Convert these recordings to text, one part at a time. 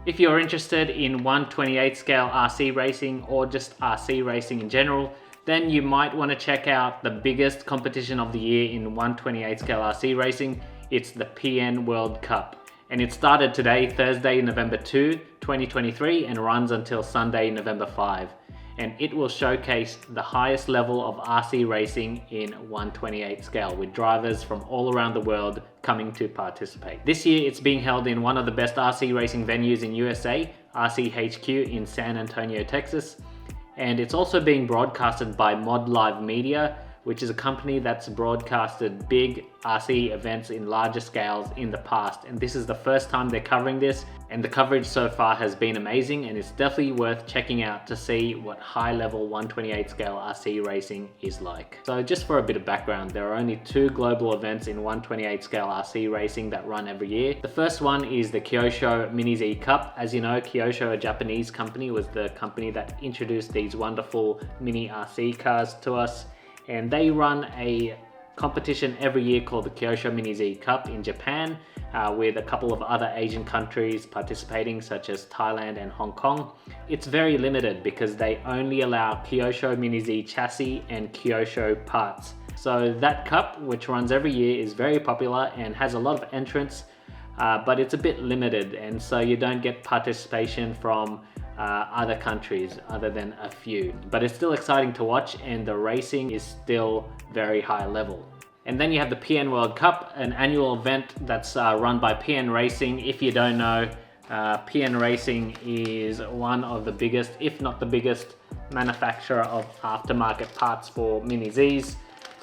If you're interested in 1/28 scale RC racing or just RC racing in general, then you might want to check out the biggest competition of the year in 1/28 scale RC racing. It's the PN World Cup. And it started today, Thursday, November 2, 2023, and runs until Sunday, November 5. And it will showcase the highest level of RC racing in 1/28 scale, with drivers from all around the world coming to participate. This year it's being held in one of the best RC racing venues in USA, RCHQ in San Antonio, Texas. And it's also being broadcasted by Mod Live Media, which is a company that's broadcasted big RC events in larger scales in the past. And this is the first time they're covering this, and the coverage so far has been amazing, and it's definitely worth checking out to see what high level 1/28 scale RC racing is like. So just for a bit of background, there are only 2 global events in 1/28 scale RC racing that run every year. The first one is the Kyosho Mini Z Cup. As you know, Kyosho, a Japanese company, was the company that introduced these wonderful mini RC cars to us. And they run a competition every year called the Kyosho Mini Z Cup in Japan, with a couple of other Asian countries participating, such as Thailand and Hong Kong. It's very limited because they only allow Kyosho Mini Z chassis and Kyosho parts. So that cup, which runs every year, is very popular and has a lot of entrants, but it's a bit limited, and so you don't get participation from other countries other than a few. But it's still exciting to watch, and the racing is still very high level. And then you have the PN World Cup, an annual event that's run by PN Racing. If you don't know, PN Racing is one of the biggest, if not the biggest, manufacturer of aftermarket parts for Mini Zs.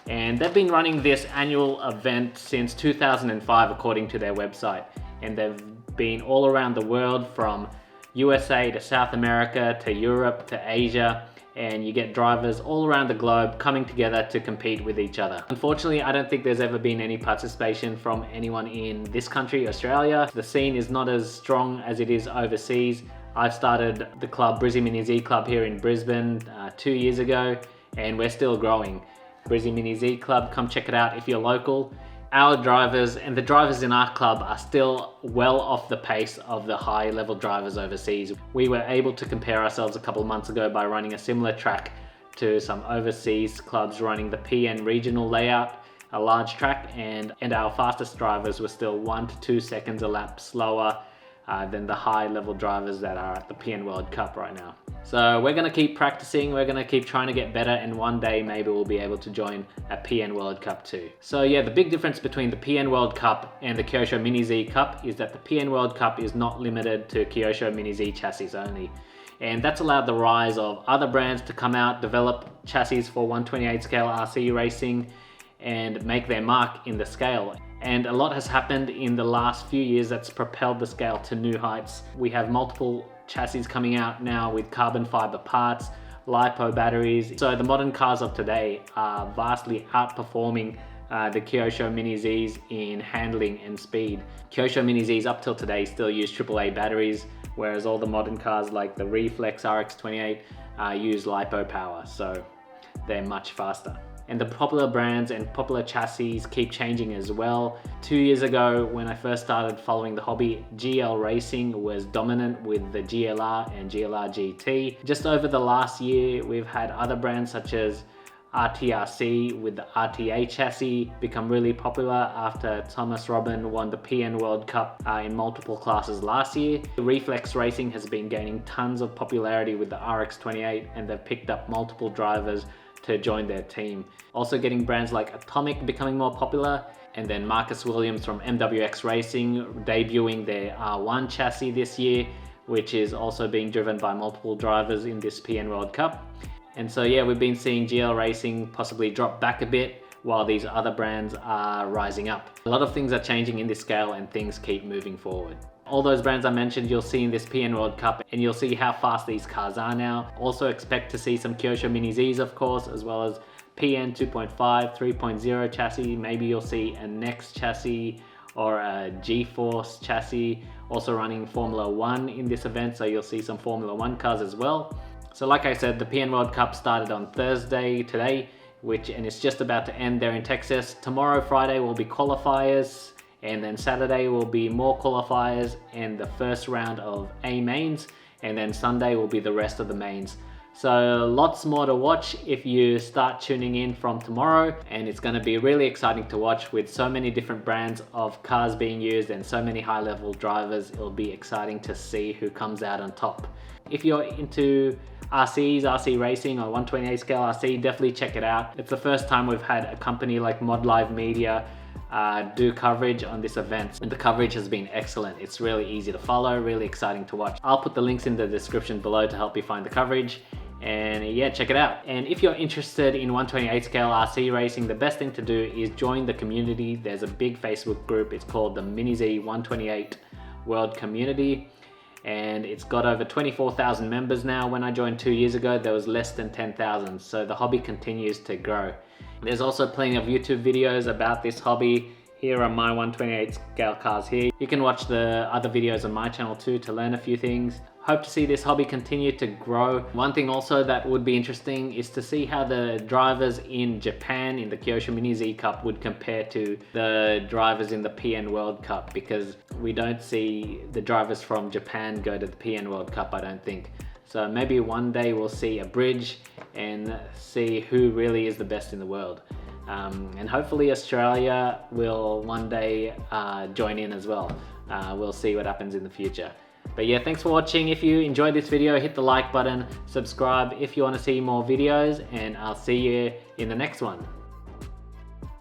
And they've been running this annual event since 2005 according to their website. And they've been all around the world, from USA to South America to Europe to Asia, and you get drivers all around the globe coming together to compete with each other. Unfortunately, I don't think there's ever been any participation from anyone in this country, Australia. The scene is not as strong as it is overseas. I've started the club, Brizzy Mini Z Club, here in Brisbane 2 years ago, and we're still growing. Brizzy Mini Z Club, come check it out if you're local. Our drivers and the drivers in our club are still well off the pace of the high level drivers overseas. We were able to compare ourselves a couple of months ago by running a similar track to some overseas clubs running the PN regional layout, a large track, and our fastest drivers were still 1 to 2 seconds a lap slower than the high level drivers that are at the PN World Cup right now. So we're gonna keep practicing, we're gonna keep trying to get better, and one day maybe we'll be able to join a PN World Cup too. So yeah, the big difference between the PN World Cup and the Kyosho Mini Z Cup is that the PN World Cup is not limited to Kyosho Mini Z chassis only. And that's allowed the rise of other brands to come out, develop chassis for 1/28 scale RC racing, and make their mark in the scale. And a lot has happened in the last few years that's propelled the scale to new heights. We have multiple chassis coming out now with carbon fiber parts, LiPo batteries. So the modern cars of today are vastly outperforming the Kyosho Mini Zs in handling and speed. Kyosho Mini Zs up till today still use AAA batteries, whereas all the modern cars like the Reflex RX28 use LiPo power, so they're much faster. And the popular brands and popular chassis keep changing as well. 2 years ago, when I first started following the hobby, GL Racing was dominant with the GLR and GLR GT. Just over the last year, we've had other brands such as RTRC with the RTA chassis become really popular after Thomas Robin won the PN World Cup in multiple classes last year. Reflex Racing has been gaining tons of popularity with the RX28, and they've picked up multiple drivers to join their team. Also getting brands like Atomic becoming more popular, and then Marcus Williams from MWX Racing debuting their R1 chassis this year, which is also being driven by multiple drivers in this PN World Cup. And so yeah, we've been seeing GL Racing possibly drop back a bit while these other brands are rising up. A lot of things are changing in this scale, and things keep moving forward. All those brands I mentioned you'll see in this PN World Cup, and you'll see how fast these cars are now. Also expect to see some Kyosho Mini Zs, of course, as well as PN 2.5, 3.0 chassis. Maybe you'll see a Next chassis or a G-Force chassis also running Formula 1 in this event, so you'll see some Formula 1 cars as well. So like I said, the PN World Cup started on Thursday today, and it's just about to end there in Texas. Tomorrow, Friday, will be qualifiers, and then Saturday will be more qualifiers and the first round of A mains, and then Sunday will be the rest of the mains. So lots more to watch if you start tuning in from tomorrow, and it's going to be really exciting to watch with so many different brands of cars being used and so many high level drivers. It'll be exciting to see who comes out on top. If you're into RCs, RC racing, or 128 scale RC, definitely check it out. It's the first time we've had a company like Mod Live Media do coverage on this event, and the coverage has been excellent. It's really easy to follow, really exciting to watch. I'll put the links in the description below to help you find the coverage, and yeah, check it out. And if you're interested in 128 scale RC racing, the best thing to do is join the community. There's a big Facebook group. It's called the MiniZ 128 World Community, and it's got over 24,000 members now. When I joined 2 years ago, there was less than 10,000, so the hobby continues to grow. There's also plenty of YouTube videos about this hobby. Here are my 128 scale cars here. You can watch the other videos on my channel too to learn a few things. Hope to see this hobby continue to grow. One thing also that would be interesting is to see how the drivers in Japan in the Kyosho Mini Z Cup would compare to the drivers in the PN World Cup, because we don't see the drivers from Japan go to the PN World Cup, I don't think. So maybe one day we'll see a bridge and see who really is the best in the world. And hopefully Australia will one day join in as well. We'll see what happens in the future. But yeah, thanks for watching. If you enjoyed this video, hit the like button, subscribe if you want to see more videos, and I'll see you in the next one.